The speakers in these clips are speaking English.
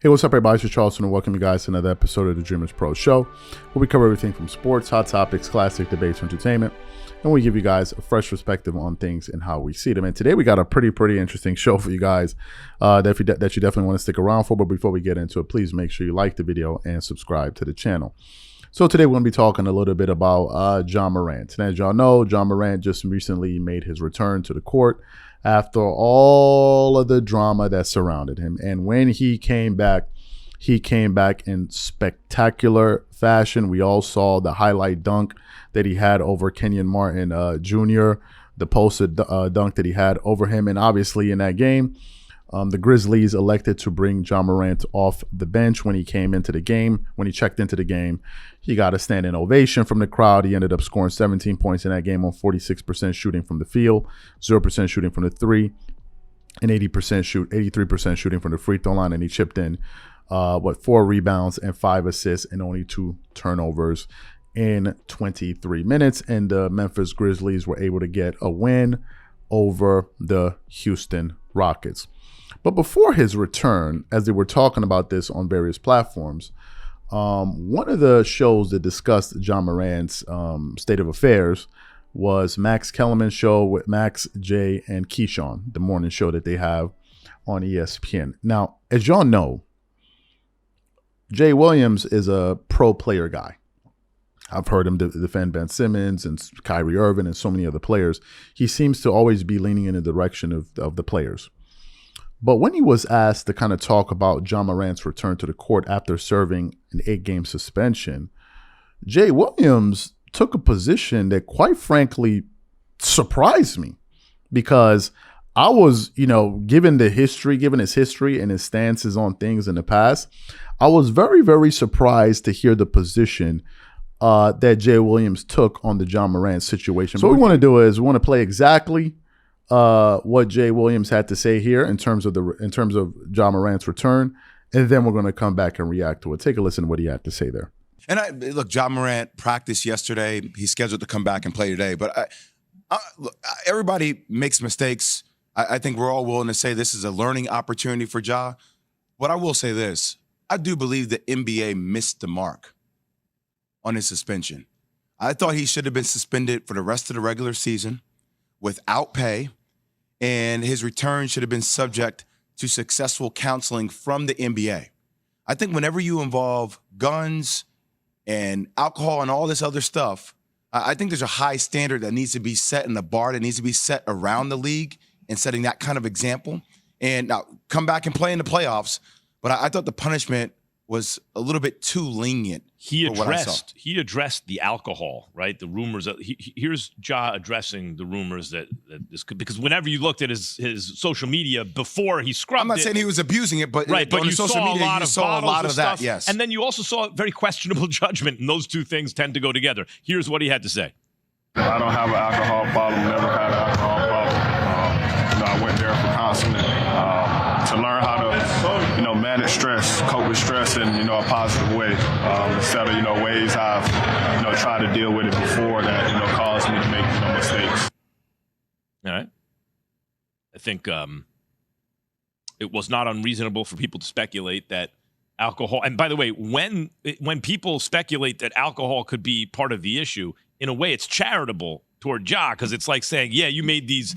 Hey, what's up, everybody? It's Charleston, and welcome you guys to another episode of the Dreamerspro Show, where we cover everything from sports, hot topics, classic debates, entertainment, and we give you guys a fresh perspective on things and how we see them. And today we got a pretty interesting show for you guys that you definitely want to stick around for. But before we get into it, please make sure you like the video and subscribe to the channel. So today we're going to be talking a little bit about Ja Morant. And as y'all know, Ja Morant just recently made his return to the court after all of the drama that surrounded him. And when he came back in spectacular fashion. We all saw the highlight dunk that he had over Kenyon Martin Jr., the posted dunk that he had over him. And obviously in that game, the Grizzlies elected to bring Ja Morant off the bench when he came into the game. When he checked into the game, he got a standing ovation from the crowd. He ended up scoring 17 points in that game on 46% shooting from the field, 0% shooting from the three, and 83% shooting from the free throw line. And he chipped in 4 rebounds and 5 assists and only 2 turnovers in 23 minutes. And the Memphis Grizzlies were able to get a win over the Houston Rockets. But before his return, as they were talking about this on various platforms, one of the shows that discussed Ja Morant's state of affairs was Max Kellerman's show with Max, Jay, and Keyshawn, the morning show that they have on ESPN. Now, as y'all know, Jay Williams is a pro player guy. I've heard him defend Ben Simmons and Kyrie Irving and so many other players. He seems to always be leaning in the direction of the players. But when he was asked to kind of talk about Ja Morant's return to the court after serving an 8-game suspension, Jay Williams took a position that quite frankly surprised me, because I was, given his history and his stances on things in the past, I was very surprised to hear the position that Jay Williams took on the Ja Morant situation. So what we want to do is we want to play exactly what Jay Williams had to say here in terms of Ja Morant's return, and then we're going to come back and react to it. Take a listen to what he had to say there. And look, Ja Morant practiced yesterday. He's scheduled to come back and play today. But look, everybody makes mistakes. I think we're all willing to say this is a learning opportunity for Ja. But I will say this. I do believe the NBA missed the mark on his suspension. I thought he should have been suspended for the rest of the regular season without pay, and his return should have been subject to successful counseling from the NBA. I think whenever you involve guns and alcohol and all this other stuff, I think there's a high standard that needs to be set in the bar that needs to be set around the league and setting that kind of example. And now come back and play in the playoffs. But I thought the punishment was a little bit too lenient. He addressed the alcohol, right? The rumors. Here's Ja addressing the rumors that this could, because whenever you looked at his social media before he scrubbed it. I'm not saying he was abusing it, but right. But on you social media, you saw a lot of that. Yes, and then you also saw very questionable judgment, and those two things tend to go together. Here's what he had to say. I don't have an alcohol problem. Never had an alcohol problem. I went there for counseling to learn how to, manage stress, cope with stress in, a positive way, instead of, ways I've, tried to deal with it before that, caused me to make, mistakes. All right. I think it was not unreasonable for people to speculate that alcohol, and by the way, when people speculate that alcohol could be part of the issue, in a way it's charitable toward Ja, because it's like saying, yeah, you made these,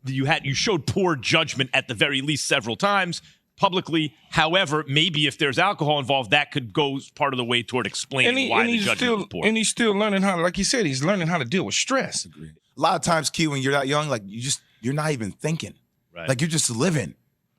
you showed poor judgment at the very least several times publicly. However, maybe if there's alcohol involved, that could go part of the way toward explaining why the judgment was poor. And he's still learning how, like he said, he's learning how to deal with stress. A lot of times, Key, when you're that young, like you're not even thinking. Right. Like you're just living.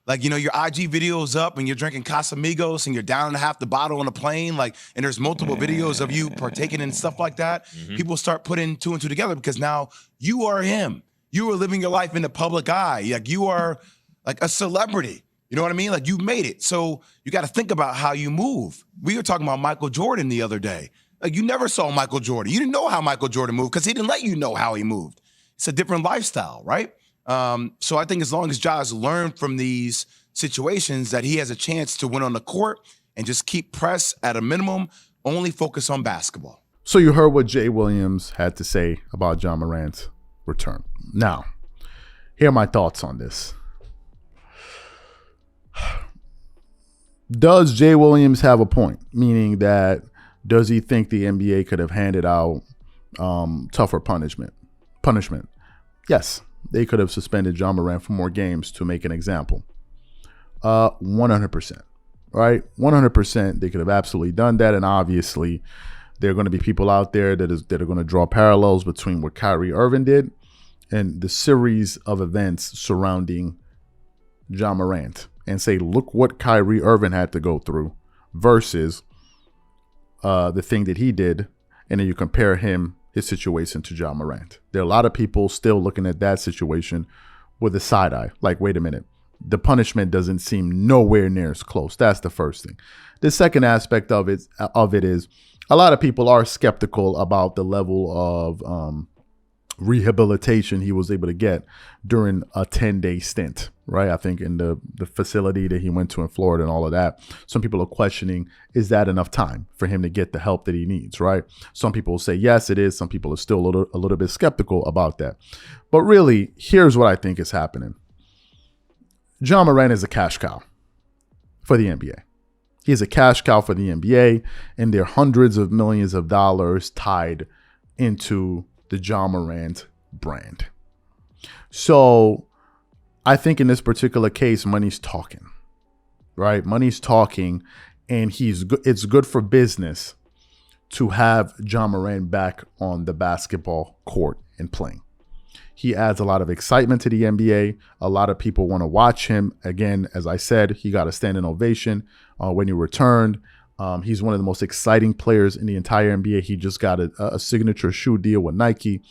Like, your IG video's up and you're drinking Casamigos and you're down half the bottle on a plane. Like, and there's multiple videos of you partaking in stuff like that. Mm-hmm. People start putting 2 and 2 together because now you are him. You are living your life in the public eye. Like you are like a celebrity. You know what I mean? Like you made it. So you got to think about how you move. We were talking about Michael Jordan the other day. Like you never saw Michael Jordan. You didn't know how Michael Jordan moved because he didn't let you know how he moved. It's a different lifestyle, right? So I think as long as Ja's learned from these situations that he has a chance to win on the court and just keep press at a minimum, only focus on basketball. So you heard what Jay Williams had to say about Ja Morant's return. Now, here are my thoughts on this. Does Jay Williams have a point? Meaning that, does he think the NBA could have handed out tougher punishment? Yes, they could have suspended John Morant for more games, to make an example. 100%, right? 100%. They could have absolutely done that. And obviously, there are going to be people out there that are going to draw parallels between what Kyrie Irving did and the series of events surrounding John Morant, and say, look what Kyrie Irving had to go through versus the thing that he did. And then you compare his situation to John Morant. There are a lot of people still looking at that situation with a side eye. Like, wait a minute. The punishment doesn't seem nowhere near as close. That's the first thing. The second aspect of it is a lot of people are skeptical about the level of rehabilitation he was able to get during a 10-day stint, right? I think in the facility that he went to in Florida and all of that. Some people are questioning, is that enough time for him to get the help that he needs, right? Some people will say, yes, it is. Some people are still a little bit skeptical about that. But really, here's what I think is happening. John Morant is a cash cow for the NBA. He is a cash cow for the NBA, and there are hundreds of millions of dollars tied into the John Morant brand. So I think in this particular case, money's talking, right? Money's talking, and it's good for business to have John Morant back on the basketball court and playing. He adds a lot of excitement to the NBA. A lot of people want to watch him. Again, as I said, he got a standing ovation when he returned. He's one of the most exciting players in the entire NBA. He just got a signature shoe deal with Nike.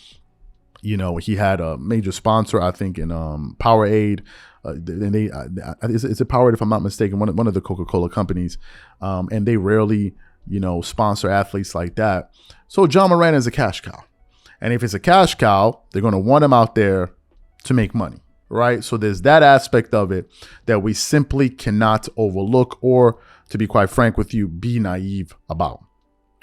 You know, he had a major sponsor, I think, in Powerade. Is it Powerade, if I'm not mistaken, one of the Coca-Cola companies. And they rarely, sponsor athletes like that. So John Morant is a cash cow. And if it's a cash cow, they're going to want him out there to make money, right? So there's that aspect of it that we simply cannot overlook, or, to be quite frank with you, be naive about,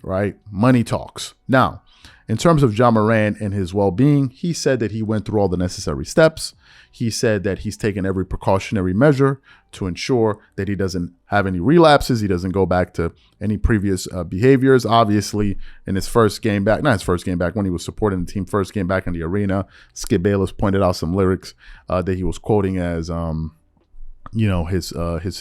right? Money talks. Now, in terms of John Morant and his well-being, he said that he went through all the necessary steps. He said that he's taken every precautionary measure to ensure that he doesn't have any relapses. He doesn't go back to any previous behaviors. Obviously, in his first game back, not his first game back, when he was supporting the team first game back in the arena, Skip Bayless pointed out some lyrics that he was quoting as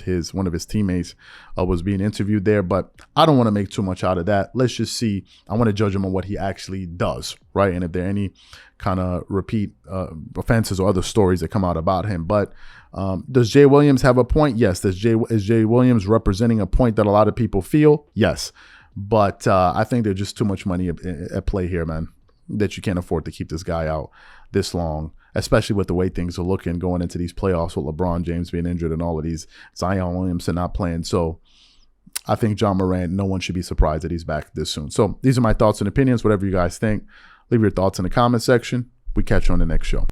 his one of his teammates was being interviewed there. But I don't want to make too much out of that. Let's just see. I want to judge him on what he actually does, right? And if there are any kind of repeat offenses or other stories that come out about him. But does Jay Williams have a point? Yes. Is Jay Williams representing a point that a lot of people feel? Yes. But I think there's just too much money at play here, man, that you can't afford to keep this guy out this long, especially with the way things are looking going into these playoffs with LeBron James being injured and all of these, Zion Williamson not playing. So I think John Morant, no one should be surprised that he's back this soon. So these are my thoughts and opinions. Whatever you guys think, leave your thoughts in the comment section. We catch you on the next show.